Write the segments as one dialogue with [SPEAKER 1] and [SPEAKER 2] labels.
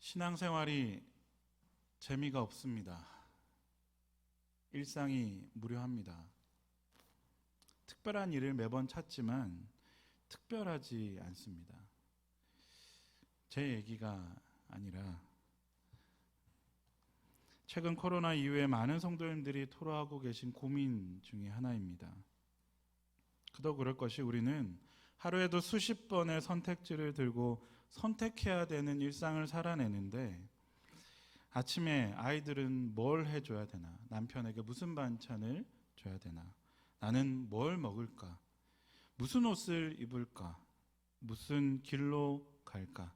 [SPEAKER 1] 신앙생활이 재미가 없습니다. 일상이 무료합니다. 특별한 일을 매번 찾지만 특별하지 않습니다. 제 얘기가 아니라 최근 코로나 이후에 많은 성도님들이 토로하고 계신 고민 중에 하나입니다. 그도 그럴 것이 우리는 하루에도 수십 번의 선택지를 들고 선택해야 되는 일상을 살아내는데 아침에 아이들은 뭘 해줘야 되나? 남편에게 무슨 반찬을 줘야 되나? 나는 뭘 먹을까? 무슨 옷을 입을까? 무슨 길로 갈까?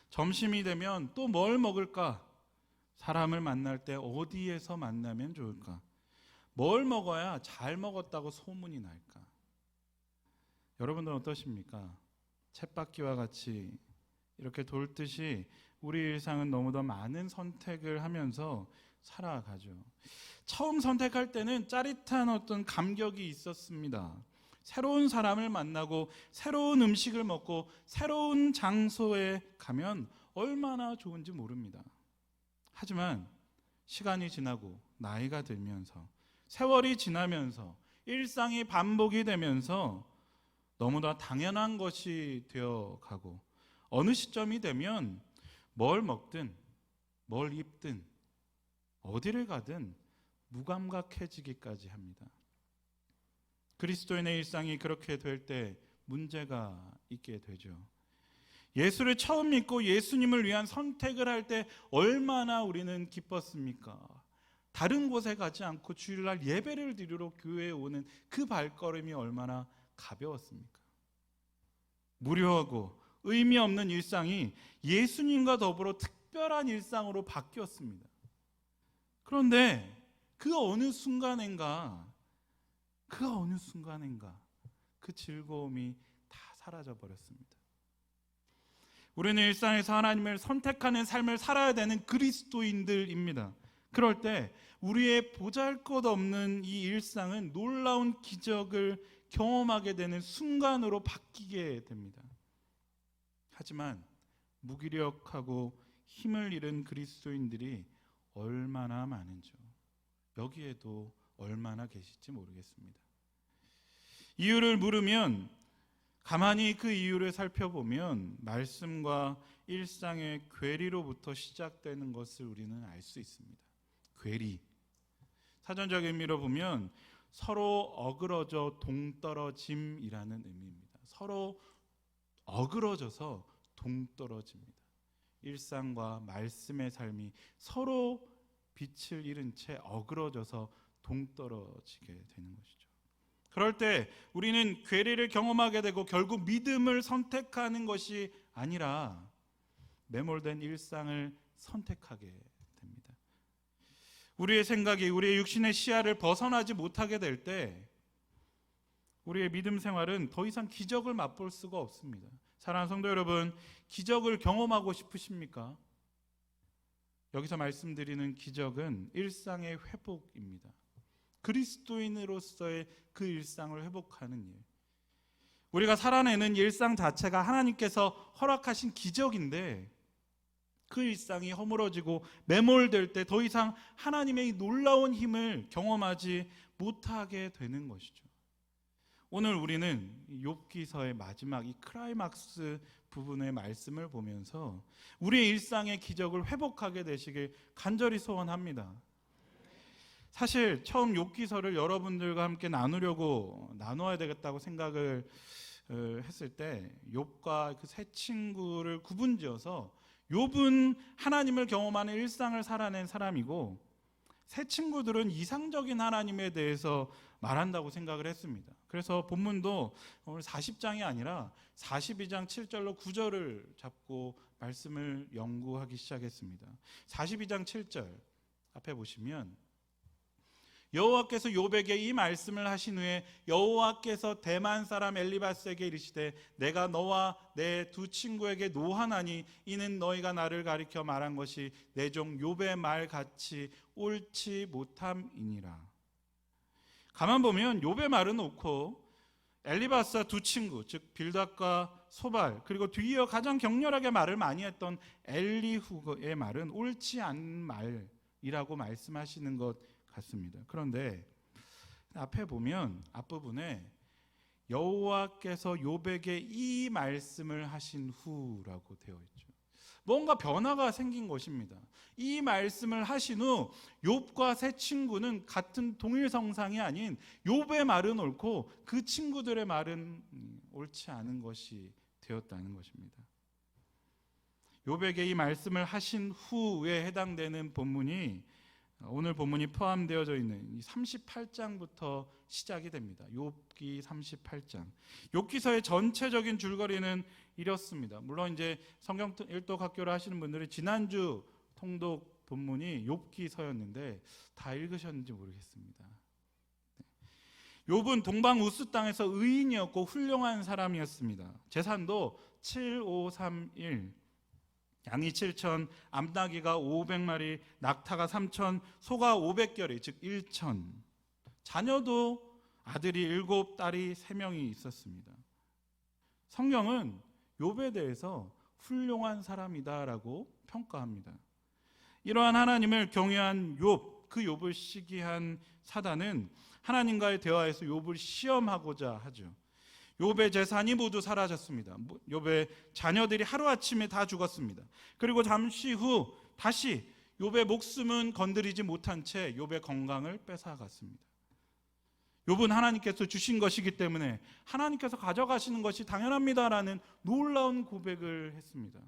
[SPEAKER 1] 점심이 되면 또 뭘 먹을까? 사람을 만날 때 어디에서 만나면 좋을까? 뭘 먹어야 잘 먹었다고 소문이 날까? 여러분들은 어떠십니까? 쳇바퀴와 같이 이렇게 돌듯이 우리 일상은 너무도 많은 선택을 하면서 살아가죠. 처음 선택할 때는 짜릿한 어떤 감격이 있었습니다. 새로운 사람을 만나고 새로운 음식을 먹고 새로운 장소에 가면 얼마나 좋은지 모릅니다. 하지만 시간이 지나고 나이가 들면서 세월이 지나면서 일상이 반복이 되면서 너무나 당연한 것이 되어가고 어느 시점이 되면 뭘 먹든 뭘 입든 어디를 가든 무감각해지기까지 합니다. 그리스도인의 일상이 그렇게 될 때 문제가 있게 되죠. 예수를 처음 믿고 예수님을 위한 선택을 할 때 얼마나 우리는 기뻤습니까? 다른 곳에 가지 않고 주일날 예배를 드리러 교회에 오는 그 발걸음이 얼마나 가벼웠습니까? 무료하고 의미 없는 일상이 예수님과 더불어 특별한 일상으로 바뀌었습니다. 그런데 그 어느 순간인가 그 즐거움이 다 사라져 버렸습니다. 우리는 일상에서 하나님을 선택하는 삶을 살아야 되는 그리스도인들입니다. 그럴 때 우리의 보잘것없는 이 일상은 놀라운 기적을 경험하게 되는 순간으로 바뀌게 됩니다. 하지만 무기력하고 힘을 잃은 그리스도인들이 얼마나 많은지요. 여기에도 얼마나 계실지 모르겠습니다. 이유를 물으면 가만히 그 이유를 살펴보면 말씀과 일상의 괴리로부터 시작되는 것을 우리는 알 수 있습니다. 괴리. 사전적 의미로 보면 서로 어그러져 동떨어짐이라는 의미입니다. 서로 어그러져서 동떨어집니다. 일상과 말씀의 삶이 서로 빛을 잃은 채 어그러져서 동떨어지게 되는 것이죠. 그럴 때 우리는 괴리를 경험하게 되고 결국 믿음을 선택하는 것이 아니라 매몰된 일상을 선택하게 됩니다. 우리의 생각이 우리의 육신의 시야를 벗어나지 못하게 될 때 우리의 믿음 생활은 더 이상 기적을 맛볼 수가 없습니다. 사랑하는 성도 여러분, 기적을 경험하고 싶으십니까? 여기서 말씀드리는 기적은 일상의 회복입니다. 그리스도인으로서의 그 일상을 회복하는 일. 우리가 살아내는 일상 자체가 하나님께서 허락하신 기적인데 그 일상이 허물어지고 매몰될 때 더 이상 하나님의 놀라운 힘을 경험하지 못하게 되는 것이죠. 오늘 우리는 욥기서의 마지막 이 클라이막스 부분의 말씀을 보면서 우리의 일상의 기적을 회복하게 되시길 간절히 소원합니다. 사실 처음 욥기서를 여러분들과 함께 나눠야 되겠다고 생각을 했을 때 욥과 그 세 친구를 구분지어서 욥은 하나님을 경험하는 일상을 살아낸 사람이고 세 친구들은 이상적인 하나님에 대해서 말한다고 생각을 했습니다. 그래서 본문도 오늘 40장이 아니라 42장 7절로 9절을 잡고 말씀을 연구하기 시작했습니다. 42장 7절 앞에 보시면 여호와께서 욥에게 이 말씀을 하신 후에 여호와께서 대만 사람 엘리바스에게 이르시되 내가 너와 내 두 친구에게 노하나니 이는 너희가 나를 가리켜 말한 것이 내 종 욥의 말 같이 옳지 못함이니라. 가만 보면 욥의 말은 옳고 엘리바스와 두 친구, 즉 빌닷과 소발, 그리고 뒤이어 가장 격렬하게 말을 많이 했던 엘리후의 말은 옳지 않은 말이라고 말씀하시는 것 같습니다. 그런데 앞에 보면 앞부분에 여호와께서 욥에게 이 말씀을 하신 후라고 되어 있죠. 뭔가 변화가 생긴 것입니다. 이 말씀을 하신 후 욥과 세 친구는 같은 동일 성상이 아닌 욥의 말은 옳고 그 친구들의 말은 옳지 않은 것이 되었다는 것입니다. 욥에게 이 말씀을 하신 후에 해당되는 본문이 오늘 본문이 포함되어져 있는 38장부터 시작이 됩니다. 욥기 38장. 욥기서의 전체적인 줄거리는 이렇습니다. 물론 이제 성경 일독 학교를 하시는 분들이 지난주 통독 본문이 욥기서였는데 다 읽으셨는지 모르겠습니다. 욥은 동방 우스 땅에서 의인이었고 훌륭한 사람이었습니다. 재산도 7,531, 양이 7,000, 암나귀가 500마리, 낙타가 3,000, 소가 500결이, 즉 1,000. 자녀도 아들이 7, 딸이 3명이 있었습니다. 성경은 욥에 대해서 훌륭한 사람이다라고 평가합니다. 이러한 하나님을 경외한 욥, 그 욥을 시기한 사단은 하나님과의 대화에서 욥을 시험하고자 하죠. 욥의 재산이 모두 사라졌습니다. 욥의 자녀들이 하루아침에 다 죽었습니다. 그리고 잠시 후 다시 욥의 목숨은 건드리지 못한 채 욥의 건강을 뺏어갔습니다. 욥은 하나님께서 주신 것이기 때문에 하나님께서 가져가시는 것이 당연합니다라는 놀라운 고백을 했습니다.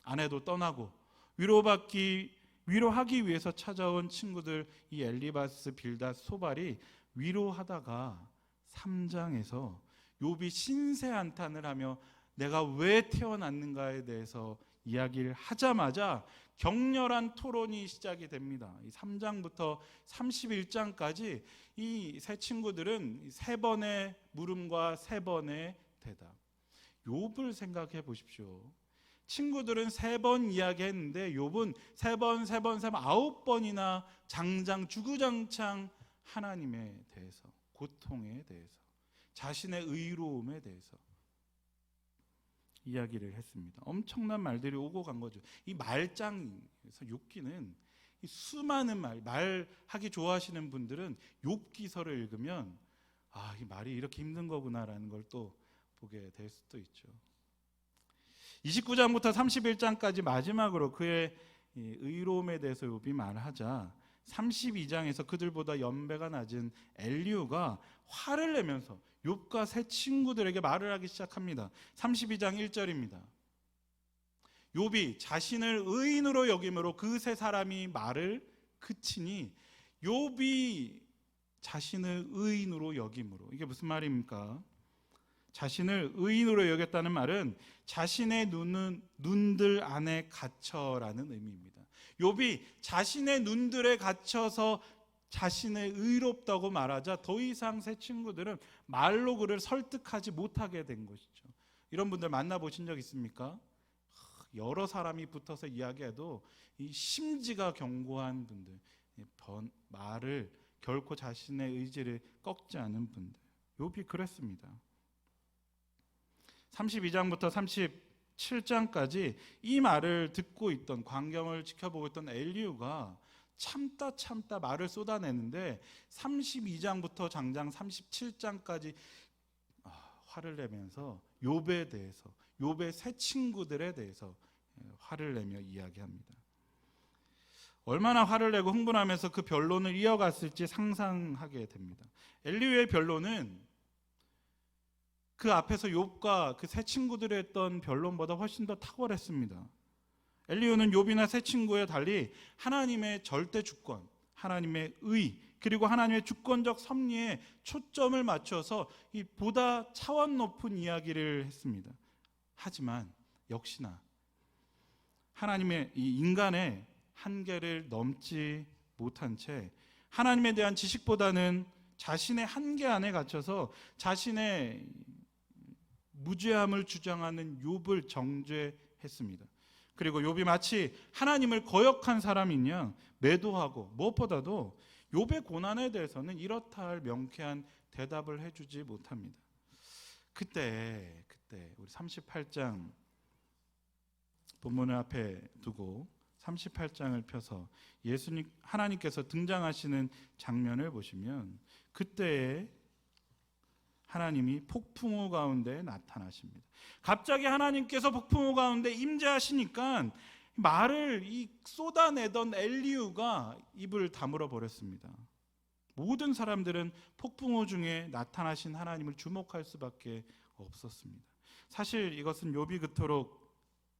[SPEAKER 1] 아내도 떠나고 위로하기 위해서 찾아온 친구들 이 엘리바스, 빌닷, 소발이 위로하다가 3장에서 욥이 신세한탄을 하며 내가 왜 태어났는가에 대해서 이야기를 하자마자 격렬한 토론이 시작이 됩니다. 3장부터 31장까지 이 세 친구들은 3번의 물음과 3번의 대답. 욥을 생각해 보십시오. 친구들은 3번 이야기했는데 욥은 3번, 9번이나 장장 주구장창 하나님에 대해서, 고통에 대해서, 자신의 의로움에 대해서 이야기를 했습니다. 엄청난 말들이 오고 간 거죠. 이 말장에서 욥기는 이 수많은 말하기 좋아하시는 분들은 욥기서를 읽으면 이 말이 이렇게 힘든 거구나라는 걸 또 보게 될 수도 있죠. 29장부터 31장까지 마지막으로 그의 의로움에 대해서 욥이 말하자 32장에서 그들보다 연배가 낮은 엘리후가 화를 내면서 욥과 세 친구들에게 말을 하기 시작합니다. 32장 1절입니다. 욥이 자신을 의인으로 여김으로 그 세 사람이 말을 그치니 욥이 자신을 의인으로 여김으로, 이게 무슨 말입니까? 자신을 의인으로 여겼다는 말은 자신의 눈들 안에 갇혀라는 의미입니다. 욥이 자신의 눈들에 갇혀서 자신의 의롭다고 말하자 더 이상 새 친구들은 말로 그를 설득하지 못하게 된 것이죠. 이런 분들 만나보신 적 있습니까? 여러 사람이 붙어서 이야기해도 이 심지가 견고한 분들, 말을 결코 자신의 의지를 꺾지 않은 분들. 욥이 그랬습니다. 32장부터 37장까지 이 말을 듣고 있던, 광경을 지켜보고 있던 엘리후가 참다 말을 쏟아내는데 32장부터 장장 37장까지 화를 내면서 욥에 대해서, 욥의 세 친구들에 대해서 화를 내며 이야기합니다. 얼마나 화를 내고 흥분하면서 그 변론을 이어갔을지 상상하게 됩니다. 엘리후의 변론은 그 앞에서 욥과 그 세 친구들이 했던 변론보다 훨씬 더 탁월했습니다. 엘리후는 욥이나 세 친구에 달리 하나님의 절대 주권, 하나님의 의, 그리고 하나님의 주권적 섭리에 초점을 맞춰서 이 보다 차원 높은 이야기를 했습니다. 하지만 역시나 하나님의 이 인간의 한계를 넘지 못한 채 하나님에 대한 지식보다는 자신의 한계 안에 갇혀서 자신의 무죄함을 주장하는 욥을 정죄했습니다. 그리고 욥이 마치 하나님을 거역한 사람인 양 매도하고, 무엇보다도 욥의 고난에 대해서는 이렇다 할 명쾌한 대답을 해주지 못합니다. 그때 우리 38장 본문을 앞에 두고 38장을 펴서 예수님 하나님께서 등장하시는 장면을 보시면 그때에 하나님이 폭풍우 가운데 나타나십니다. 갑자기 하나님께서 폭풍우 가운데 임재하시니까 말을 쏟아내던 엘리후가 입을 다물어 버렸습니다. 모든 사람들은 폭풍우 중에 나타나신 하나님을 주목할 수밖에 없었습니다. 사실 이것은 욥이 그토록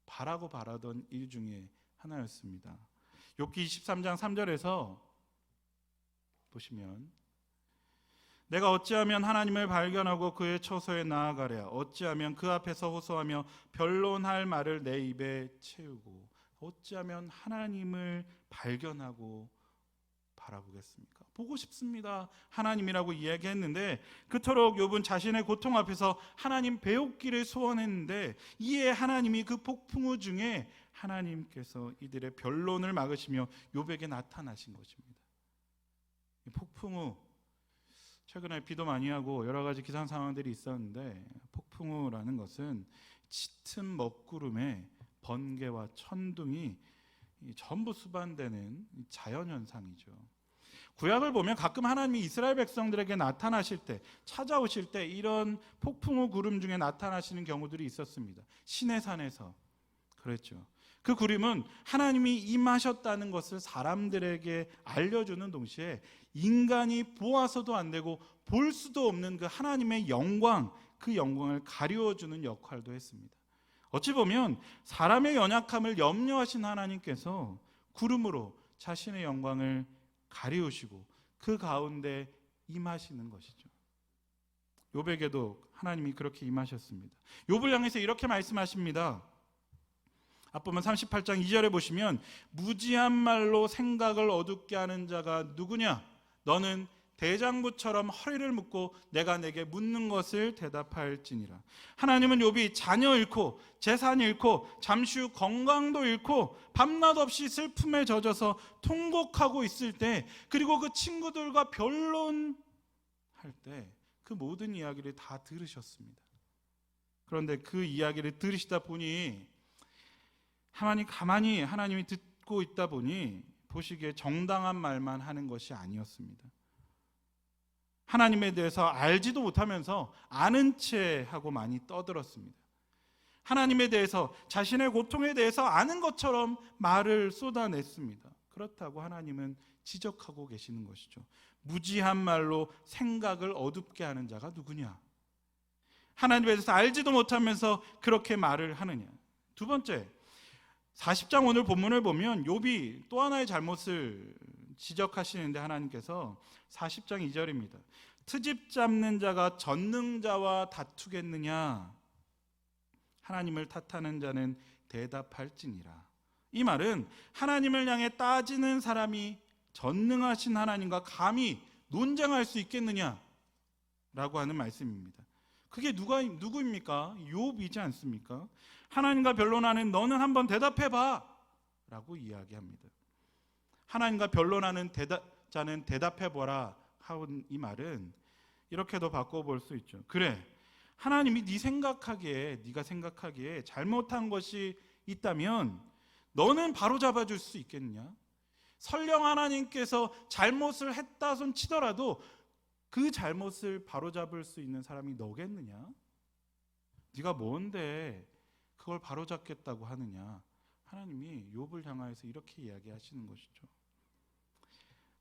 [SPEAKER 1] 바라던 일 중에 하나였습니다. 욥기 23장 3절에서 보시면 내가 어찌하면 하나님을 발견하고 그의 처소에 나아가랴. 어찌하면 그 앞에서 호소하며 변론할 말을 내 입에 채우고. 어찌하면 하나님을 발견하고 바라보겠습니까? 보고 싶습니다. 하나님이라고 이야기했는데 그토록 욥은 자신의 고통 앞에서 하나님 배우기를 소원했는데 이에 하나님이 그 폭풍우 중에 하나님께서 이들의 변론을 막으시며 욥에게 나타나신 것입니다. 폭풍우, 최근에 비도 많이 하고 여러 가지 기상 상황들이 있었는데 폭풍우라는 것은 짙은 먹구름에 번개와 천둥이 전부 수반되는 자연현상이죠. 구약을 보면 가끔 하나님이 이스라엘 백성들에게 나타나실 때, 찾아오실 때 이런 폭풍우 구름 중에 나타나시는 경우들이 있었습니다. 시내산에서 그랬죠. 그 구름은 하나님이 임하셨다는 것을 사람들에게 알려주는 동시에 인간이 보아서도 안 되고 볼 수도 없는 그 하나님의 영광, 그 영광을 가리워주는 역할도 했습니다. 어찌 보면 사람의 연약함을 염려하신 하나님께서 구름으로 자신의 영광을 가리우시고 그 가운데 임하시는 것이죠. 욥에게도 하나님이 그렇게 임하셨습니다. 욥을 향해서 이렇게 말씀하십니다. 앞부분 38장 2절에 보시면 무지한 말로 생각을 어둡게 하는 자가 누구냐? 너는 대장부처럼 허리를 묶고 내가 내게 묻는 것을 대답할지니라. 하나님은 욥이 자녀 잃고 재산 잃고 잠시 후 건강도 잃고 밤낮 없이 슬픔에 젖어서 통곡하고 있을 때, 그리고 그 친구들과 변론할 때 그 모든 이야기를 다 들으셨습니다. 그런데 그 이야기를 들으시다 보니 가만히 하나님이 듣고 있다 보니 보시기에 정당한 말만 하는 것이 아니었습니다. 하나님에 대해서 알지도 못하면서 아는 채 하고 많이 떠들었습니다. 하나님에 대해서, 자신의 고통에 대해서 아는 것처럼 말을 쏟아냈습니다. 그렇다고 하나님은 지적하고 계시는 것이죠. 무지한 말로 생각을 어둡게 하는 자가 누구냐? 하나님에 대해서 알지도 못하면서 그렇게 말을 하느냐? 두 번째, 40장 오늘 본문을 보면 욥이 또 하나의 잘못을 지적하시는데 하나님께서 40장 2절입니다. 트집 잡는 자가 전능자와 다투겠느냐? 하나님을 탓하는 자는 대답할지니라. 이 말은 하나님을 향해 따지는 사람이 전능하신 하나님과 감히 논쟁할 수 있겠느냐? 라고 하는 말씀입니다. 그게 누구입니까? 욥이지 않습니까? 하나님과 변론하는 너는 한번 대답해봐 라고 이야기합니다. 하나님과 변론하는 자는 대답해보라 하는 이 말은 이렇게도 바꿔볼 수 있죠. 그래, 하나님이 네가 생각하기에 잘못한 것이 있다면 너는 바로잡아줄 수 있겠냐? 설령 하나님께서 잘못을 했다 손 치더라도 그 잘못을 바로잡을 수 있는 사람이 너겠느냐? 네가 뭔데 그걸 바로잡겠다고 하느냐? 하나님이 욥을 향하여서 이렇게 이야기하시는 것이죠.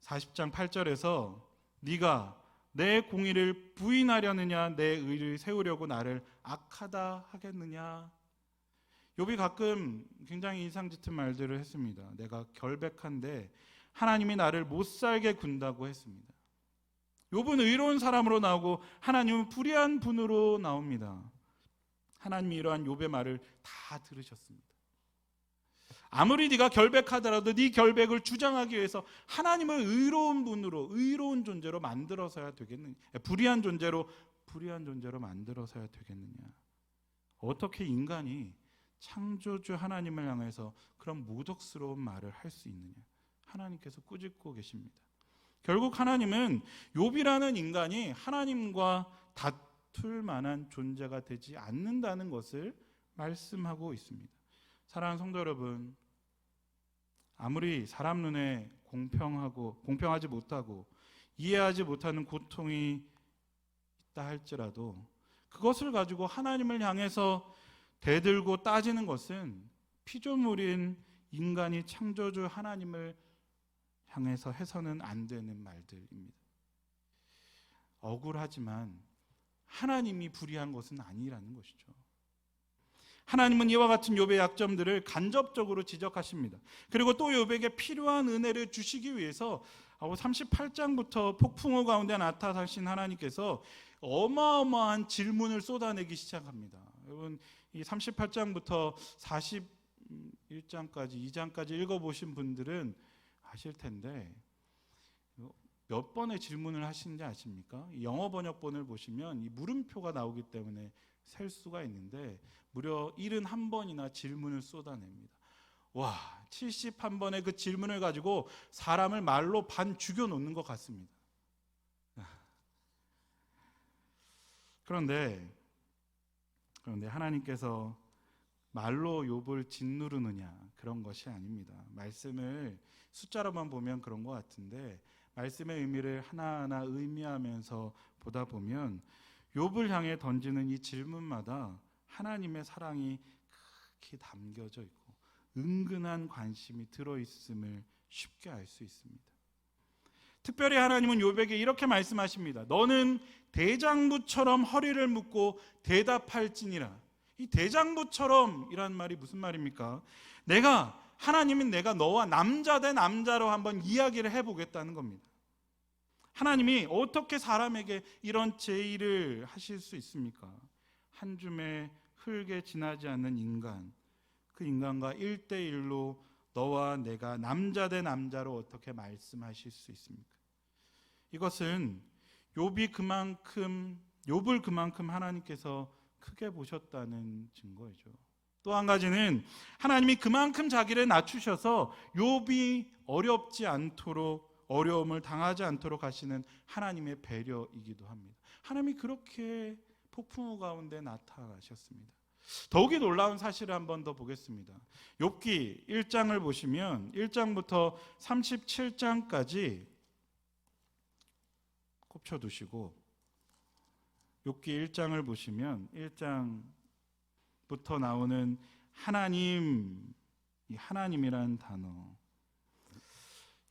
[SPEAKER 1] 40장 8절에서 네가 내 공의를 부인하려느냐, 내 의를 세우려고 나를 악하다 하겠느냐? 욥이 가끔 굉장히 인상 짙은 말들을 했습니다. 내가 결백한데 하나님이 나를 못 살게 군다고 했습니다. 욥은 의로운 사람으로 나오고 하나님은 불의한 분으로 나옵니다. 하나님이 이러한 욥의 말을 다 들으셨습니다. 아무리 네가 결백하더라도 네 결백을 주장하기 위해서 하나님을 의로운 분으로, 의로운 존재로 만들어서야 되겠느냐? 불의한 존재로 만들어서야 되겠느냐? 어떻게 인간이 창조주 하나님을 향해서 그런 모독스러운 말을 할 수 있느냐? 하나님께서 꾸짖고 계십니다. 결국 하나님은 욥이라는 인간이 하나님과 다툴 만한 존재가 되지 않는다는 것을 말씀하고 있습니다. 사랑하는 성도 여러분, 아무리 사람 눈에 공평하지 못하고 이해하지 못하는 고통이 있다 할지라도 그것을 가지고 하나님을 향해서 대들고 따지는 것은 피조물인 인간이 창조주 하나님을 향해서 해서는 안 되는 말들입니다. 억울하지만 하나님이 불의한 것은 아니라는 것이죠. 하나님은 이와 같은 욥의 약점들을 간접적으로 지적하십니다. 그리고 또 욥에게 필요한 은혜를 주시기 위해서 38장부터 폭풍우 가운데 나타나신 하나님께서 어마어마한 질문을 쏟아내기 시작합니다. 여러분, 이 38장부터 41장까지 2장까지 읽어보신 분들은 아실 텐데 몇 번의 질문을 하시는지 아십니까? 영어 번역본을 보시면 이 물음표가 나오기 때문에 셀 수가 있는데 무려 71번이나 질문을 쏟아냅니다. 와, 71번의 그 질문을 가지고 사람을 말로 반 죽여놓는 것 같습니다. 그런데 하나님께서 말로 욥을 짓누르느냐 그런 것이 아닙니다. 말씀을 숫자로만 보면 그런 것 같은데 말씀의 의미를 하나하나 의미하면서 보다 보면 욥을 향해 던지는 이 질문마다 하나님의 사랑이 크게 담겨져 있고 은근한 관심이 들어있음을 쉽게 알 수 있습니다. 특별히 하나님은 욥에게 이렇게 말씀하십니다. 너는 대장부처럼 허리를 묶고 대답할지니라. 이 대장부처럼 이란 말이 무슨 말입니까? 하나님은 내가 너와 남자 대 남자로 한번 이야기를 해보겠다는 겁니다. 하나님이 어떻게 사람에게 이런 제의를 하실 수 있습니까? 한 줌의 흙에 지나지 않는 인간, 그 인간과 1대1로 너와 내가 남자 대 남자로 어떻게 말씀하실 수 있습니까? 이것은 욥을 그만큼 하나님께서 크게 보셨다는 증거이죠. 또 한 가지는 하나님이 그만큼 자기를 낮추셔서 욥이 어려움을 당하지 않도록 하시는 하나님의 배려이기도 합니다. 하나님이 그렇게 폭풍우 가운데 나타나셨습니다. 더욱이 놀라운 사실을 한 번 더 보겠습니다. 욥기 1장을 보시면 1장부터 37장까지 꼽쳐두시고 욥기 1장을 보시면 1장부터 나오는 하나님, 이 하나님이라는 단어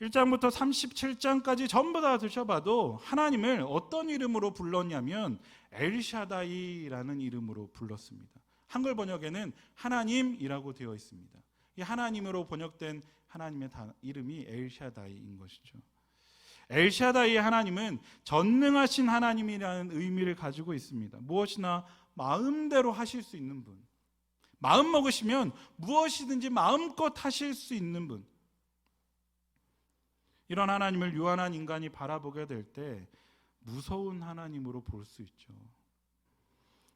[SPEAKER 1] 1장부터 37장까지 전부 다 드셔봐도 하나님을 어떤 이름으로 불렀냐면 엘샤다이라는 이름으로 불렀습니다. 한글 번역에는 하나님이라고 되어 있습니다. 이 하나님으로 번역된 하나님의 이름이 엘샤다이인 것이죠. 엘샤다이의 하나님은 전능하신 하나님이라는 의미를 가지고 있습니다. 무엇이나 마음대로 하실 수 있는 분, 마음 먹으시면 무엇이든지 마음껏 하실 수 있는 분, 이런 하나님을 유한한 인간이 바라보게 될 때 무서운 하나님으로 볼 수 있죠.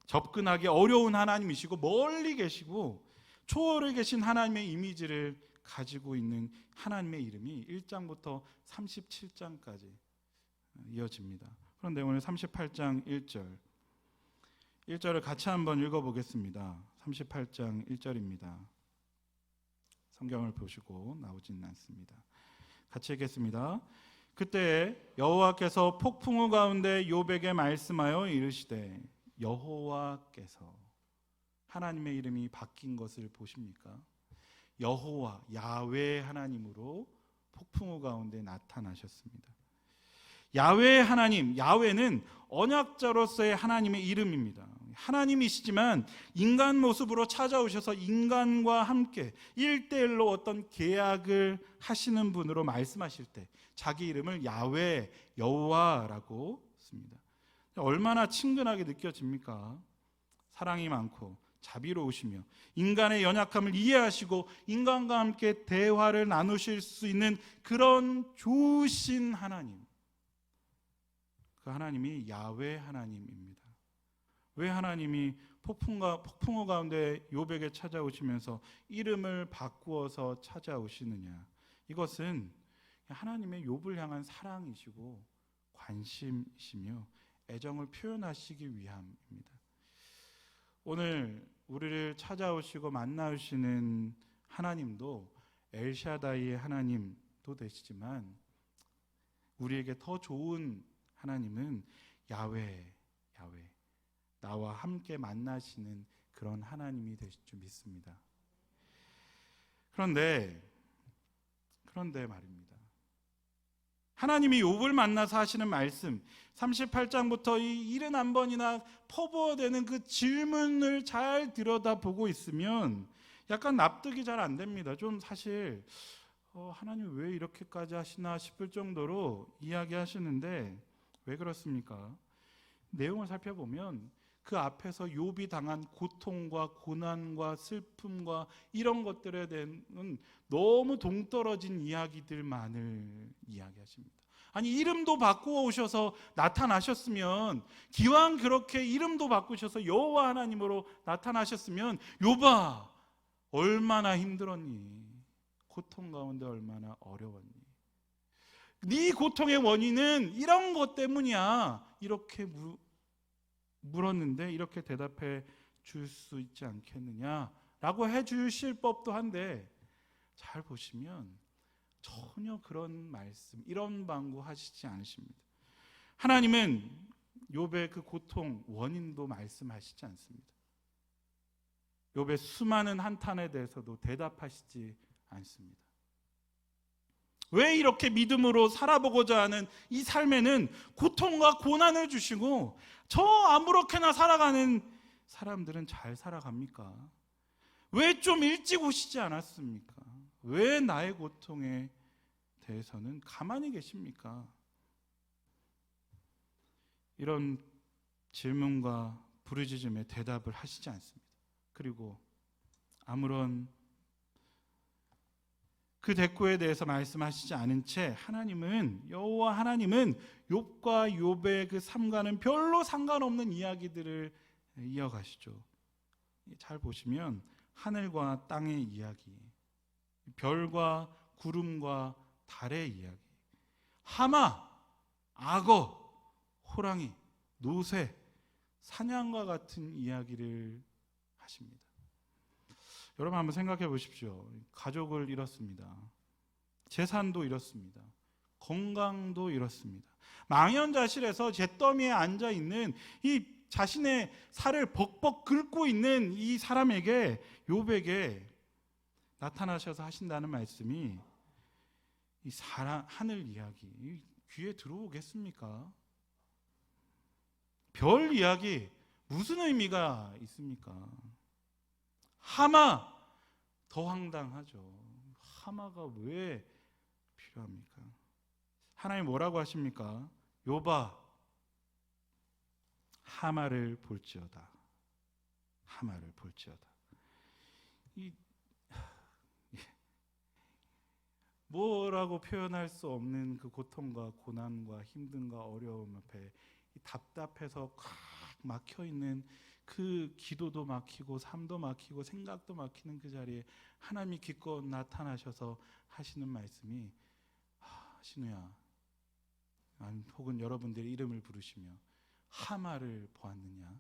[SPEAKER 1] 접근하기 어려운 하나님이시고 멀리 계시고 초월해 계신 하나님의 이미지를 가지고 있는 하나님의 이름이 1장부터 37장까지 이어집니다. 그런데 오늘 38장 1절을 같이 한번 읽어보겠습니다. 38장 1절입니다. 성경을 보시고 나오지는 않습니다. 같이 읽겠습니다. 그때 여호와께서 폭풍우 가운데 욥에게 말씀하여 이르시되, 여호와께서, 하나님의 이름이 바뀐 것을 보십니까? 여호와, 야훼 하나님으로 폭풍우 가운데 나타나셨습니다. 야훼 하나님, 야훼는 언약자로서의 하나님의 이름입니다. 하나님이시지만 인간 모습으로 찾아오셔서 인간과 함께 1대1로 어떤 계약을 하시는 분으로 말씀하실 때 자기 이름을 야훼, 여호와라고 씁니다. 얼마나 친근하게 느껴집니까? 사랑이 많고 자비로우시며 인간의 연약함을 이해하시고 인간과 함께 대화를 나누실 수 있는 그런 좋으신 하나님, 그 하나님이 야훼 하나님입니다. 왜 하나님이 폭풍우 가운데 욥에게 찾아오시면서 이름을 바꾸어서 찾아오시느냐? 이것은 하나님의 욥을 향한 사랑이시고 관심이시며 애정을 표현하시기 위함입니다. 오늘 우리를 찾아오시고 만나주시는 하나님도 엘샤다이의 하나님도 되시지만 우리에게 더 좋은 하나님은 야훼, 나와 함께 만나시는 그런 하나님이 되실 줄 믿습니다. 그런데 말입니다. 하나님이 욥을 만나서 하시는 말씀 38장부터 이 71번이나 퍼부어대는 그 질문을 잘 들여다보고 있으면 약간 납득이 잘 안 됩니다. 좀 사실 하나님 왜 이렇게까지 하시나 싶을 정도로 이야기하시는데 왜 그렇습니까? 내용을 살펴보면 그 앞에서 욥이 당한 고통과 고난과 슬픔과 이런 것들에 대한 너무 동떨어진 이야기들만을 이야기하십니다. 아니 이름도 바꾸어 오셔서 나타나셨으면 기왕 그렇게 이름도 바꾸셔서 여호와 하나님으로 나타나셨으면 욥아 얼마나 힘들었니? 고통 가운데 얼마나 어려웠니? 네 고통의 원인은 이런 것 때문이야. 이렇게 물었는데 이렇게 대답해 줄 수 있지 않겠느냐라고 해 주실 법도 한데 잘 보시면 전혀 그런 말씀, 이런 방구 하시지 않으십니다. 하나님은 욥의 그 고통 원인도 말씀하시지 않습니다. 욥의 수많은 한탄에 대해서도 대답하시지 않습니다. 왜 이렇게 믿음으로 살아보고자 하는 이 삶에는 고통과 고난을 주시고 저 아무렇게나 살아가는 사람들은 잘 살아갑니까? 왜 좀 일찍 오시지 않았습니까? 왜 나의 고통에 대해서는 가만히 계십니까? 이런 질문과 부르짖음에 대답을 하시지 않습니다. 그리고 아무런 그 대꾸에 대해서 말씀하시지 않은 채 여호와 하나님은 욥과 욥의 그 삶과는 별로 상관없는 이야기들을 이어가시죠. 잘 보시면 하늘과 땅의 이야기, 별과 구름과 달의 이야기, 하마, 악어, 호랑이, 노새, 사냥과 같은 이야기를 하십니다. 여러분 한번 생각해 보십시오. 가족을 잃었습니다. 재산도 잃었습니다. 건강도 잃었습니다. 망연자실해서 잿더미에 앉아 있는 이 자신의 살을 벅벅 긁고 있는 이 사람에게, 욥에게 나타나셔서 하신다는 말씀이 이 하늘 이야기 귀에 들어오겠습니까? 별 이야기 무슨 의미가 있습니까? 하마 더 황당하죠. 하마가 왜 필요합니까? 하나님 뭐라고 하십니까? 욥아 하마를 볼지어다. 하마를 볼지어다. 뭐라고 표현할 수 없는 그 고통과 고난과 힘듦과 어려움 앞에 답답해서 꽉 막혀 있는 그 기도도 막히고 삶도 막히고 생각도 막히는 그 자리에 하나님이 기껏 나타나셔서 하시는 말씀이 신우야, 혹은 여러분들의 이름을 부르시며 하마를 보았느냐?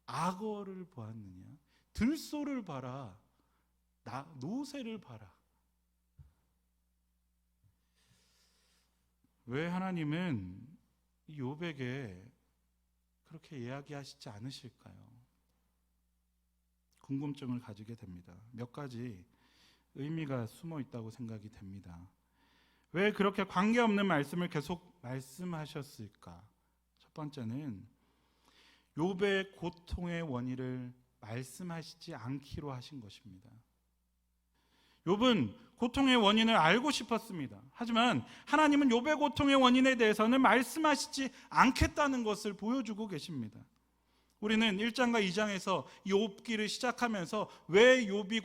[SPEAKER 1] 악어를 보았느냐? 들소를 봐라. 노새를 봐라. 왜 하나님은 이 욥에게 그렇게 이야기하시지 않으실까요? 궁금증을 가지게 됩니다. 몇 가지 의미가 숨어 있다고 생각이 됩니다. 왜 그렇게 관계없는 말씀을 계속 말씀하셨을까? 첫 번째는 욥의 고통의 원인을 말씀하시지 않기로 하신 것입니다. 욥은 고통의 원인을 알고 싶었습니다. 하지만 하나님은 욥의 고통의 원인에 대해서는 말씀하시지 않겠다는 것을 보여주고 계십니다. 우리는 1장과 2장에서 이 욥기를 시작하면서 왜 욥이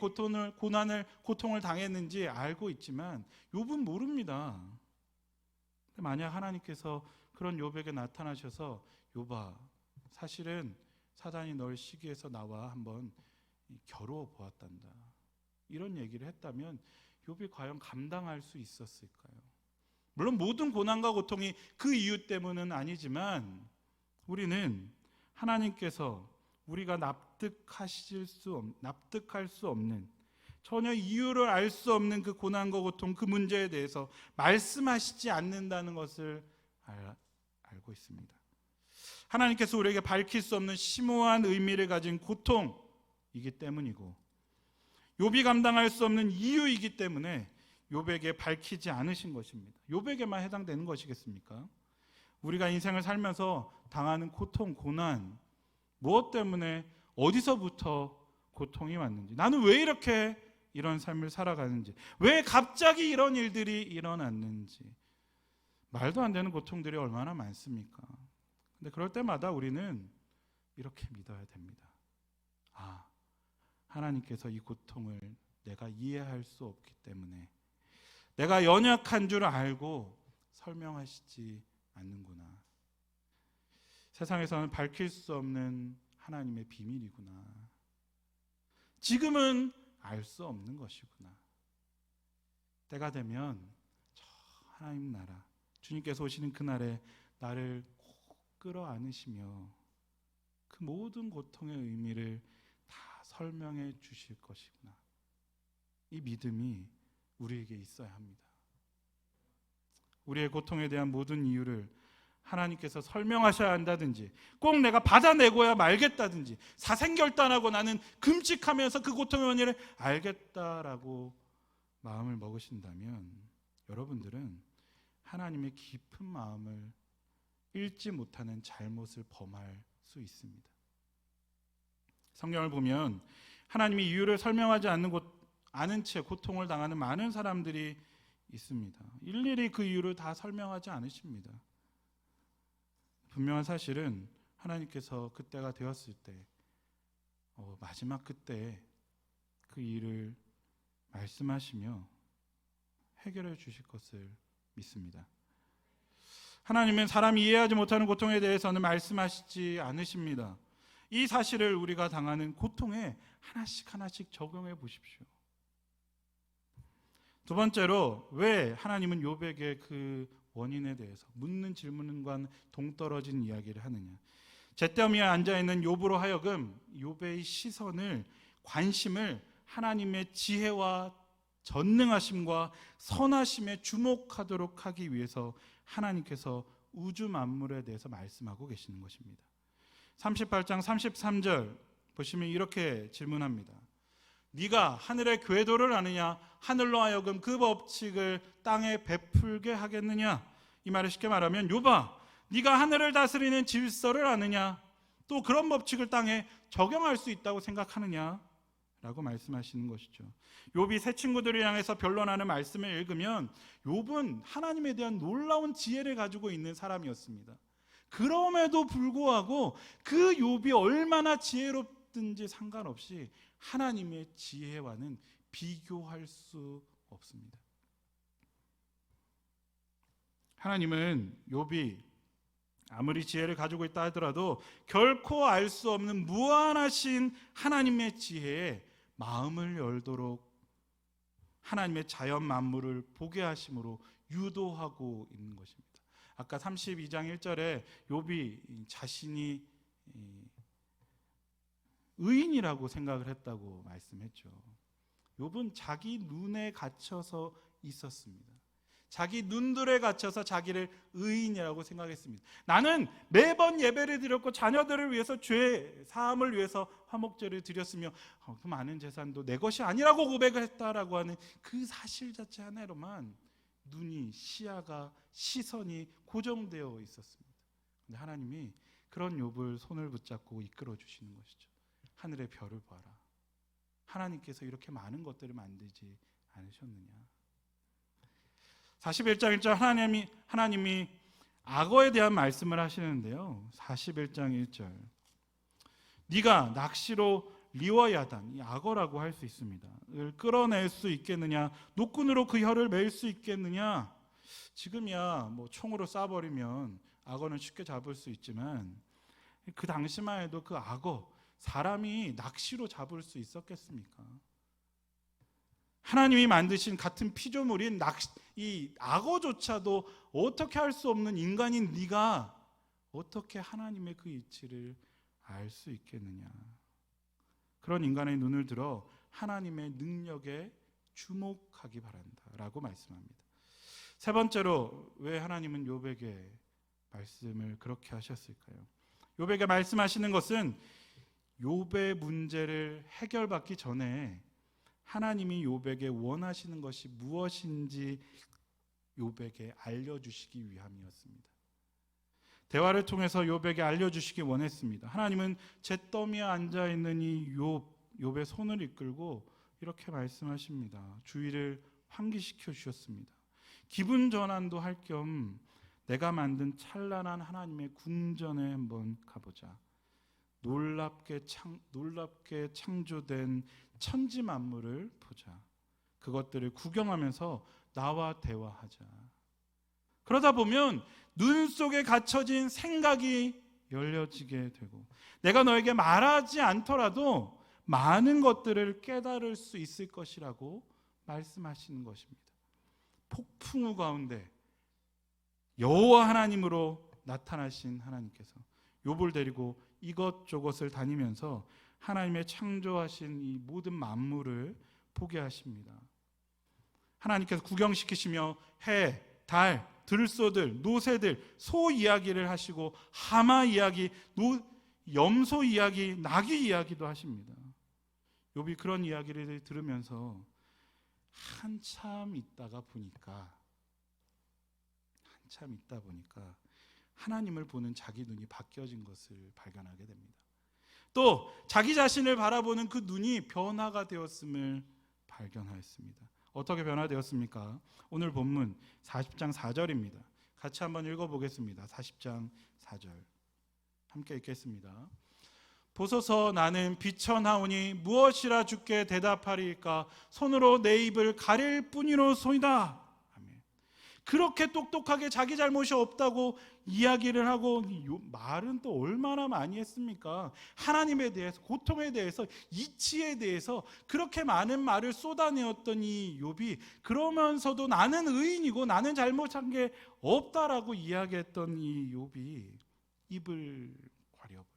[SPEAKER 1] 고통을 당했는지 알고 있지만 욥은 모릅니다. 만약 하나님께서 그런 욥에게 나타나셔서 욥아, 사실은 사단이 널 시기해서 나와 한번 겨루어 보았단다, 이런 얘기를 했다면 욥이 과연 감당할 수 있었을까요? 물론 모든 고난과 고통이 그 이유 때문은 아니지만 우리는 하나님께서 우리가 납득할 수 없는, 전혀 이유를 알 수 없는 그 고난과 고통, 그 문제에 대해서 말씀하시지 않는다는 것을 알고 있습니다. 하나님께서 우리에게 밝힐 수 없는 심오한 의미를 가진 고통이기 때문이고, 욥이 감당할 수 없는 이유이기 때문에 욥에게 밝히지 않으신 것입니다. 욥에게만 해당되는 것이겠습니까? 우리가 인생을 살면서 당하는 고통, 고난, 무엇 때문에, 어디서부터 고통이 왔는지, 나는 왜 이렇게 이런 삶을 살아가는지, 왜 갑자기 이런 일들이 일어났는지, 말도 안 되는 고통들이 얼마나 많습니까? 근데 그럴 때마다 우리는 이렇게 믿어야 됩니다. 하나님께서 이 고통을 내가 이해할 수 없기 때문에, 내가 연약한 줄 알고 설명하시지 않는구나. 세상에서는 밝힐 수 없는 하나님의 비밀이구나. 지금은 알 수 없는 것이구나. 때가 되면 저 하나님 나라, 주님께서 오시는 그날에 나를 꼭 끌어안으시며 그 모든 고통의 의미를 다 설명해 주실 것이구나. 이 믿음이 우리에게 있어야 합니다. 우리의 고통에 대한 모든 이유를 하나님께서 설명하셔야 한다든지, 꼭 내가 받아내고야 말겠다든지, 사생결단하고 나는 금식하면서 그 고통의 원인을 알겠다라고 마음을 먹으신다면, 여러분들은 하나님의 깊은 마음을 읽지 못하는 잘못을 범할 수 있습니다. 성경을 보면 하나님이 이유를 설명하지 않은 채 고통을 당하는 많은 사람들이 있습니다. 일일이 그 이유를 다 설명하지 않으십니다. 분명한 사실은 하나님께서 그때가 되었을 때, 마지막 그때 그 일을 말씀하시며 해결해 주실 것을 믿습니다. 하나님은 사람이 이해하지 못하는 고통에 대해서는 말씀하시지 않으십니다. 이 사실을 우리가 당하는 고통에 하나씩 적용해 보십시오. 두 번째로, 왜 하나님은 욥에게 그 원인에 대해서 묻는 질문과 동떨어진 이야기를 하느냐. 잿더미에 앉아있는 욥으로 하여금 욥의 시선을, 관심을 하나님의 지혜와 전능하심과 선하심에 주목하도록 하기 위해서 하나님께서 우주 만물에 대해서 말씀하고 계시는 것입니다. 38장 33절 보시면 이렇게 질문합니다. 네가 하늘의 궤도를 아느냐? 하늘로 하여금 그 법칙을 땅에 베풀게 하겠느냐? 이 말을 쉽게 말하면, 욥아, 네가 하늘을 다스리는 질서를 아느냐? 또 그런 법칙을 땅에 적용할 수 있다고 생각하느냐? 라고 말씀하시는 것이죠. 욥이 새 친구들을 향해서 변론하는 말씀을 읽으면 욥은 하나님에 대한 놀라운 지혜를 가지고 있는 사람이었습니다. 그럼에도 불구하고 그 욥이 얼마나 지혜롭든지 상관없이 하나님의 지혜와는 비교할 수 없습니다. 하나님은 욥이 아무리 지혜를 가지고 있다 하더라도 결코 알 수 없는 무한하신 하나님의 지혜에 마음을 열도록 하나님의 자연 만물을 보게 하심으로 유도하고 있는 것입니다. 아까 32장 1절에 욥이 자신이 의인이라고 생각을 했다고 말씀했죠. 욥은 자기 눈에 갇혀서 있었습니다. 자기 눈들에 갇혀서 자기를 의인이라고 생각했습니다. 나는 매번 예배를 드렸고 자녀들을 위해서 죄 사함을 위해서 화목제를 드렸으며 그 많은 재산도 내 것이 아니라고 고백을 했다라고 하는 그 사실 자체 하나로만 눈이, 시야가, 시선이 고정되어 있었습니다. 그런데 하나님이 그런 욥을 손을 붙잡고 이끌어 주시는 것이죠. 하늘의 별을 봐라. 하나님께서 이렇게 많은 것들을 만들지 않으셨느냐. 41장 1절 하나님이 악어에 대한 말씀을 하시는데요. 41장 1절 네가 낚시로 리워야단, 이 악어라고 할 수 있습니다. 을 끌어낼 수 있겠느냐? 노끈으로 그 혀를 맬 수 있겠느냐? 지금이야 뭐 총으로 쏴버리면 악어는 쉽게 잡을 수 있지만 그 당시만 해도 그 악어, 사람이 낚시로 잡을 수 있었겠습니까? 하나님이 만드신 같은 피조물인 이 악어조차도 어떻게 할 수 없는 인간인 네가 어떻게 하나님의 그 이치를 알 수 있겠느냐. 그런 인간의 눈을 들어 하나님의 능력에 주목하기 바란다라고 말씀합니다. 세 번째로 왜 하나님은 욥에게 말씀을 그렇게 하셨을까요? 욥에게 말씀하시는 것은 욥의 문제를 해결받기 전에 하나님이 욥에게 원하시는 것이 무엇인지 욥에게 알려주시기 위함이었습니다. 대화를 통해서 욥에게 알려주시기 원했습니다. 하나님은 잿더미에 앉아있는 이 욥의 손을 이끌고 이렇게 말씀하십니다. 주의를 환기시켜 주셨습니다. 기분 전환도 할 겸 내가 만든 찬란한 하나님의 궁전에 한번 가보자. 놀랍게 창조된 천지 만물을 보자. 그것들을 구경하면서 나와 대화하자. 그러다 보면 눈 속에 갇혀진 생각이 열려지게 되고 내가 너에게 말하지 않더라도 많은 것들을 깨달을 수 있을 것이라고 말씀하시는 것입니다. 폭풍우 가운데 여호와 하나님으로 나타나신 하나님께서 욥을 데리고 이것저것을 다니면서 하나님의 창조하신 이 모든 만물을 보게 하십니다. 하나님께서 구경시키시며 해, 달, 들소들, 노새들, 소 이야기를 하시고 하마 이야기, 염소 이야기, 나귀 이야기도 하십니다. 욥이 그런 이야기를 들으면서 한참 있다 보니까 하나님을 보는 자기 눈이 바뀌어진 것을 발견하게 됩니다. 또 자기 자신을 바라보는 그 눈이 변화가 되었음을 발견하였습니다. 어떻게 변화되었습니까? 오늘 본문 40장 4절입니다. 같이 한번 읽어보겠습니다. 40장 4절 함께 읽겠습니다. 보소서 나는 비천하오니 무엇이라 주께 대답하리이까 손으로 내 입을 가릴 뿐이로소이다. 아멘. 그렇게 똑똑하게 자기 잘못이 없다고 이야기를 하고 말은 또 얼마나 많이 했습니까? 하나님에 대해서, 고통에 대해서, 이치에 대해서 그렇게 많은 말을 쏟아내었던 이 욥이 그러면서도 나는 의인이고 나는 잘못한 게 없다라고 이야기했던 이 욥이 입을 가려버립니다.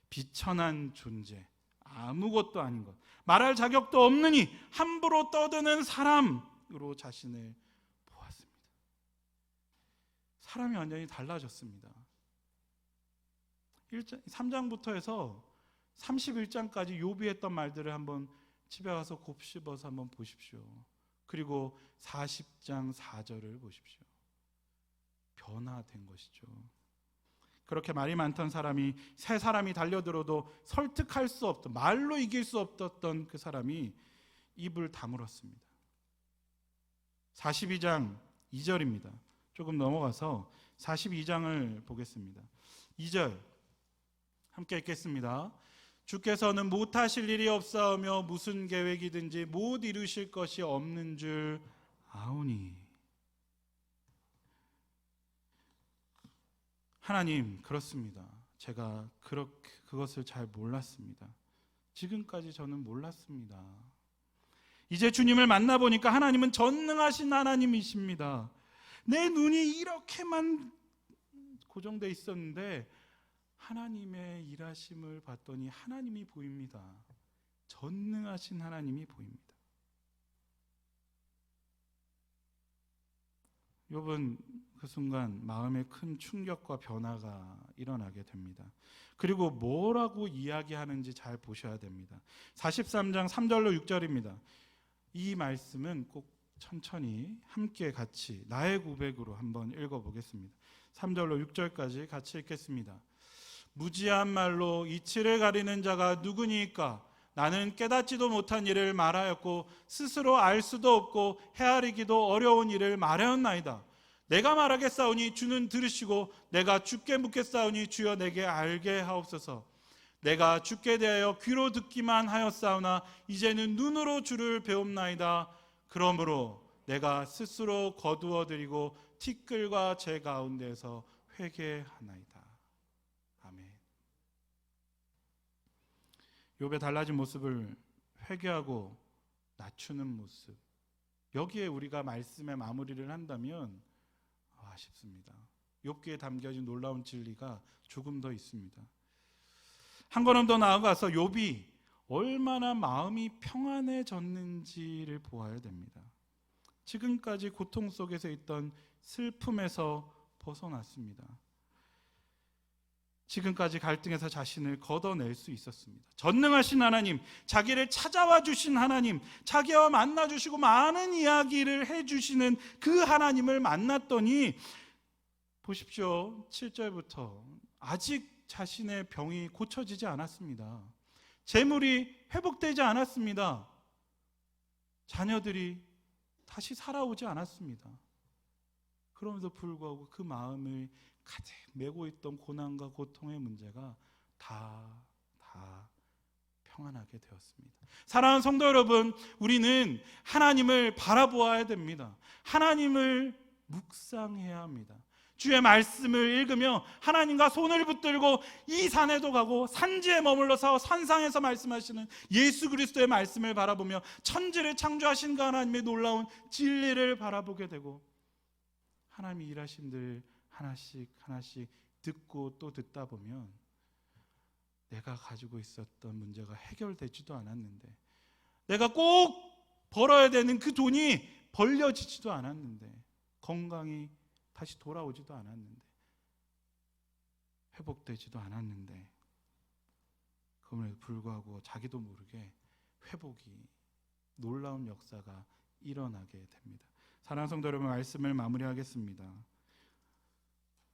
[SPEAKER 1] 비천한 존재, 아무것도 아닌 것, 말할 자격도 없느니 함부로 떠드는 사람으로 자신을 보았습니다. 사람이 완전히 달라졌습니다. 3장부터 해서 31장까지 욥이 했던 말들을 한번 집에 가서 곱씹어서 한번 보십시오. 그리고 40장 4절을 보십시오. 변화된 것이죠. 그렇게 말이 많던 사람이 새 사람이 달려들어도 설득할 수 없던, 말로 이길 수 없었던 그 사람이 입을 다물었습니다. 42장 2절입니다. 조금 넘어가서 42장을 보겠습니다. 2절 함께 읽겠습니다. 주께서는 못하실 일이 없사오며 무슨 계획이든지 못 이루실 것이 없는 줄 아오니. 하나님, 그렇습니다. 제가 그것을 잘 몰랐습니다. 지금까지 저는 몰랐습니다. 이제 주님을 만나보니까 하나님은 전능하신 하나님이십니다. 내 눈이 이렇게만 고정되어 있었는데 하나님의 일하심을 봤더니 하나님이 보입니다. 전능하신 하나님이 보입니다. 욥은 그 순간 마음에 큰 충격과 변화가 일어나게 됩니다. 그리고 뭐라고 이야기하는지 잘 보셔야 됩니다. 43장 3절로 6절입니다. 이 말씀은 꼭 천천히 함께 같이 나의 고백으로 한번 읽어보겠습니다. 3절로 6절까지 같이 읽겠습니다. 무지한 말로 이치를 가리는 자가 누구니까? 나는 깨닫지도 못한 일을 말하였고 스스로 알 수도 없고 헤아리기도 어려운 일을 말하였나이다. 내가 말하겠사오니 주는 들으시고 내가 주께 묻겠사오니 주여 내게 알게 하옵소서. 내가 주께 대하여 귀로 듣기만 하였사오나 이제는 눈으로 주를 배웁나이다. 그러므로 내가 스스로 거두어드리고 티끌과 제 가운데서 회개하나이다. 아멘. 욥의 달라진 모습을 회개하고 낮추는 모습, 여기에 우리가 말씀의 마무리를 한다면 싶습니다. 욥기에 담겨진 놀라운 진리가 조금 더 있습니다. 한 걸음 더 나아가서 욥이 얼마나 마음이 평안해졌는지를 보아야 됩니다. 지금까지 고통 속에서 있던 슬픔에서 벗어났습니다. 지금까지 갈등에서 자신을 걷어낼 수 있었습니다. 전능하신 하나님, 자기를 찾아와 주신 하나님, 자기와 만나 주시고 많은 이야기를 해주시는 그 하나님을 만났더니 보십시오. 7절부터 아직 자신의 병이 고쳐지지 않았습니다. 재물이 회복되지 않았습니다. 자녀들이 다시 살아오지 않았습니다. 그럼에도 불구하고 그 마음을 가득 메고 있던 고난과 고통의 문제가 다 평안하게 되었습니다. 사랑하는 성도 여러분, 우리는 하나님을 바라보아야 됩니다. 하나님을 묵상해야 합니다. 주의 말씀을 읽으며 하나님과 손을 붙들고 이 산에도 가고 산지에 머물러서 산상에서 말씀하시는 예수 그리스도의 말씀을 바라보며 천지를 창조하신 그 하나님의 놀라운 진리를 바라보게 되고 하나님이 일하신 들 하나씩 듣고 또 듣다 보면 내가 가지고 있었던 문제가 해결되지도 않았는데, 내가 꼭 벌어야 되는 그 돈이 벌려지지도 않았는데, 건강이 다시 돌아오지도 않았는데, 회복되지도 않았는데, 그럼에도 불구하고 자기도 모르게 회복이, 놀라운 역사가 일어나게 됩니다. 사랑하는 성도 여러분, 말씀을 마무리하겠습니다.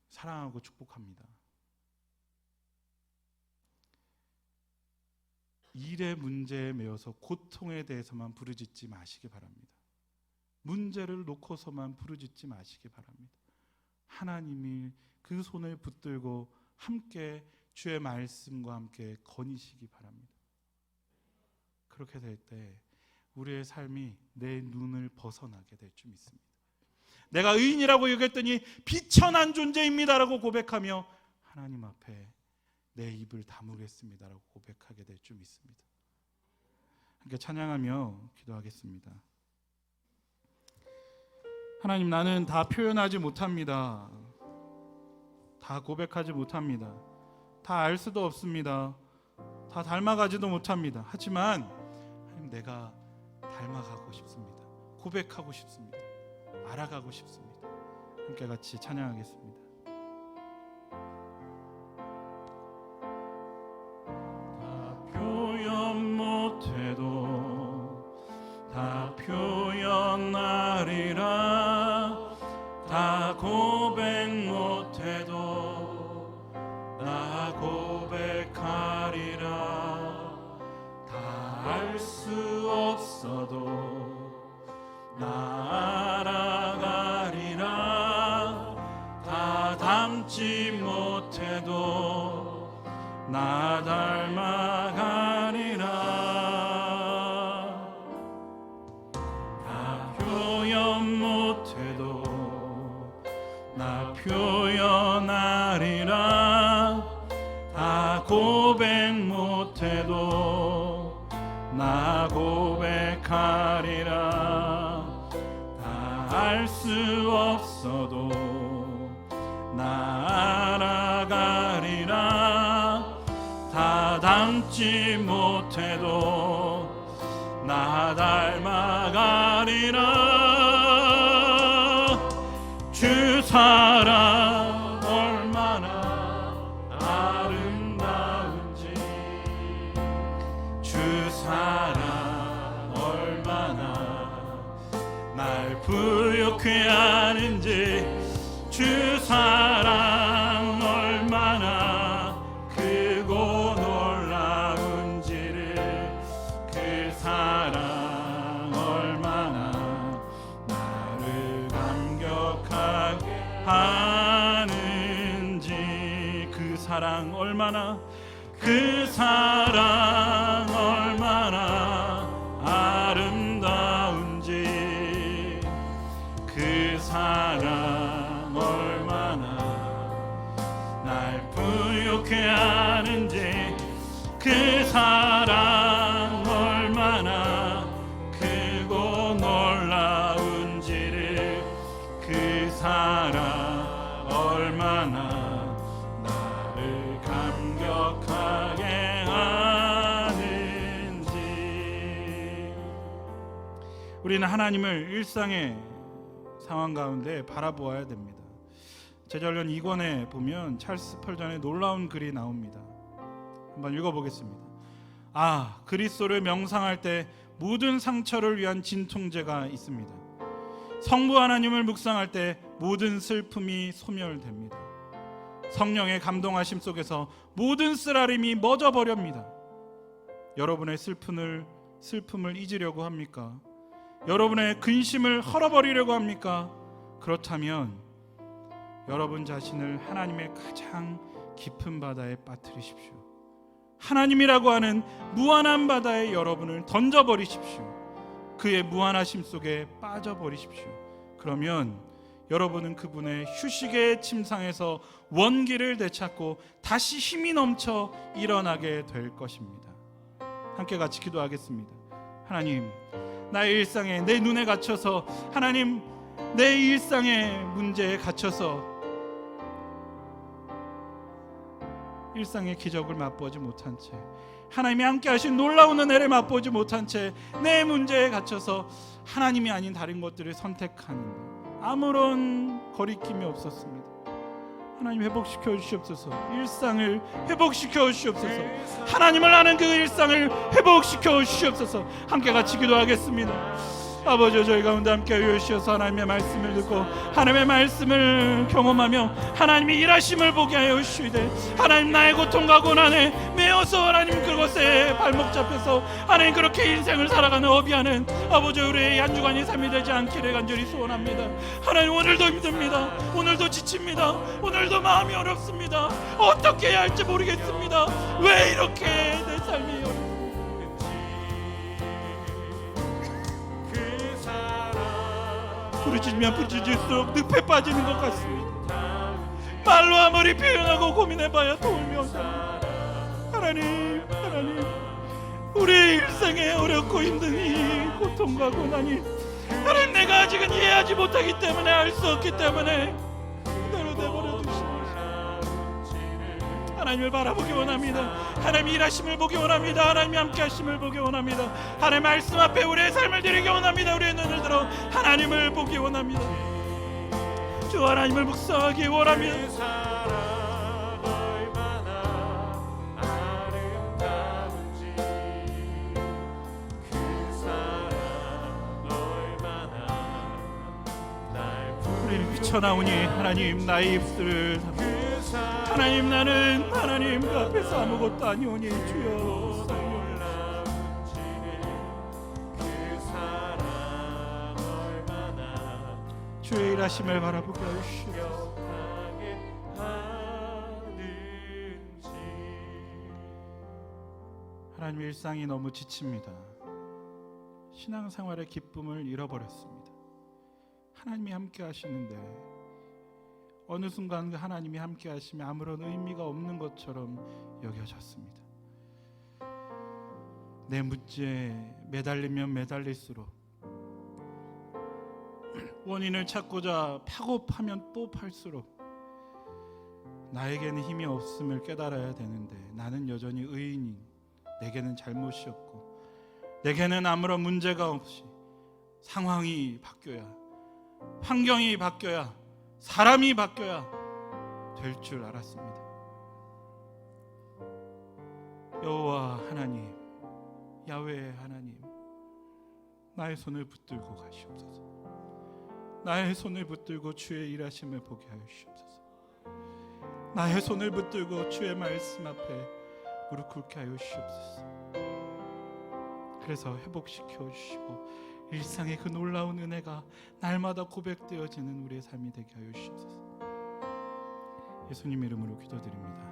[SPEAKER 1] 사랑하고 축복합니다. 일의 문제에 매여서 고통에 대해서만 부르짖지 마시기 바랍니다. 문제를 놓고서만 부르짖지 마시기 바랍니다. 하나님이 그 손을 붙들고 함께 주의 말씀과 함께 거니시기 바랍니다. 그렇게 될 때 우리의 삶이 내 눈을 벗어나게 될 줄 믿습니다. 내가 의인이라고 여겼더니 비천한 존재입니다라고 고백하며 하나님 앞에 내 입을 다무겠습니다라고 고백하게 될 줄 믿습니다. 함께 찬양하며 기도하겠습니다. 하나님, 나는 다 표현하지 못합니다. 다 고백하지 못합니다. 다 알 수도 없습니다. 다 닮아가지도 못합니다. 하지만 하나님, 내가 닮아가고 싶습니다. 고백하고 싶습니다. 알아가고 싶습니다. 함께 같이 찬양하겠습니다. 다 표현 못해도 다 표현하리라. 다 고백 못해도 다 고백하리라. 다 알 수 없어도 나 알아가리라. 다 닮지 못해도 나 닮아가리라. 다 표현 못해도 나 표현하리라. 다 고백 못해도 나 고백하리라. 알 수 없어도 나 알아가리라. 다 닮지 못해도 나 닮아가리라. 주 사랑 얼마나 아름다운지, 주 사랑 얼마나 날 부욕해 하는지, 주 사랑 얼마나 크고 놀라운지를, 그 사랑 얼마나 나를 감격하게 하는지, 그 사랑 얼마나, 그 사랑 얼마나 아름다운지, 그 사랑 얼마나 날 부욕해 하는지, 그 사랑 얼마나 크고 놀라운지를, 그 사랑 얼마나 우리는 하나님을 일상의 상황 가운데 바라보아야 됩니다. 제자훈련 2권에 보면 찰스 스펄전의 놀라운 글이 나옵니다. 한번 읽어보겠습니다. 그리스도를 명상할 때 모든 상처를 위한 진통제가 있습니다. 성부 하나님을 묵상할 때 모든 슬픔이 소멸됩니다. 성령의 감동하심 속에서 모든 쓰라림이 멎어버립니다. 여러분의 슬픔을 잊으려고 합니까? 여러분의 근심을 헐어버리려고 합니까? 그렇다면 여러분 자신을 하나님의 가장 깊은 바다에 빠뜨리십시오. 하나님이라고 하는 무한한 바다에 여러분을 던져버리십시오. 그의 무한하심 속에 빠져버리십시오. 그러면 여러분은 그분의 휴식의 침상에서 원기를 되찾고 다시 힘이 넘쳐 일어나게 될 것입니다. 함께 같이 기도하겠습니다. 하나님, 나의 일상에 내 눈에 갇혀서, 하나님 내 일상의 문제에 갇혀서 일상의 기적을 맛보지 못한 채, 하나님이 함께 하신 놀라운 은혜를 맛보지 못한 채 내 문제에 갇혀서 하나님이 아닌 다른 것들을 선택하는 아무런 거리낌이 없었습니다. 하나님 회복시켜 주시옵소서. 일상을 회복시켜 주시옵소서. 하나님을 아는 그 일상을 회복시켜 주시옵소서. 함께 같이 기도하겠습니다. 아버지, 저희 가운데 함께 하여 주셔서 하나님의 말씀을 듣고 하나님의 말씀을 경험하며 하나님이 일하심을 보게 하여 주시되, 하나님 나의 고통과 고난에 매어서 하나님 그것에 발목 잡혀서 하나님 그렇게 인생을 살아가는 어비하는 아버지 우리의 한 주간의 삶이 되지 않기를 간절히 소원합니다. 하나님, 오늘도 힘듭니다. 오늘도 지칩니다. 오늘도 마음이 어렵습니다. 어떻게 해야 할지 모르겠습니다. 왜 이렇게 내 삶이 어렵습니까? 부르짖으면 부르짖을수록 늪에 빠지는 것 같습니다. 말로 아무리 표현하고 고민해봐야 도움이 없습니다. 하나님, 우리의 일생에 어렵고 힘든 이 고통과 고난이 하나님 내가 아직은 이해하지 못하기 때문에, 알 수 없기 때문에 그대로 내버려 두시옵소서. 하나님을 바라보기 원합니다. 하나님 일하심을 보기 원합니다. 하나님이 함께 하심을 보기 원합니다. 하나님 말씀 앞에 우리의 삶을 드리기 원합니다. 우리의 눈을 들어 하나님을 보기 원합니다. 주 하나님을 묵상하기 원합니다. 우리는 비쳐나오니 하나님 나의 입술을 하나님, 나는 하나님 그 앞에서 아무것도 아니오니 주여 주의 일하심을 바라보게 하시옵소서. 하나님, 일상이 너무 지칩니다. 신앙생활의 기쁨을 잃어버렸습니다. 하나님이 함께 하시는데 어느 순간 하나님이 함께 하시면 아무런 의미가 없는 것처럼 여겨졌습니다. 내 문제에 매달리면 매달릴수록, 원인을 찾고자 파고 파면 또 팔수록 나에게는 힘이 없음을 깨달아야 되는데, 나는 여전히 의인인, 내게는 잘못이 없고 내게는 아무런 문제가 없이 상황이 바뀌어야, 환경이 바뀌어야, 사람이 바뀌어야 될 줄 알았습니다. 여호와 하나님, 야훼 하나님, 나의 손을 붙들고 가시옵소서. 나의 손을 붙들고 주의 일하심을 보게 하여 주시옵소서. 나의 손을 붙들고 주의 말씀 앞에 무릎 꿇게 하여 주시옵소서. 그래서 회복시켜 주시고 일상의 그 놀라운 은혜가 날마다 고백되어지는 우리의 삶이 되게 하여 주시옵소서. 예수님 이름으로 기도드립니다.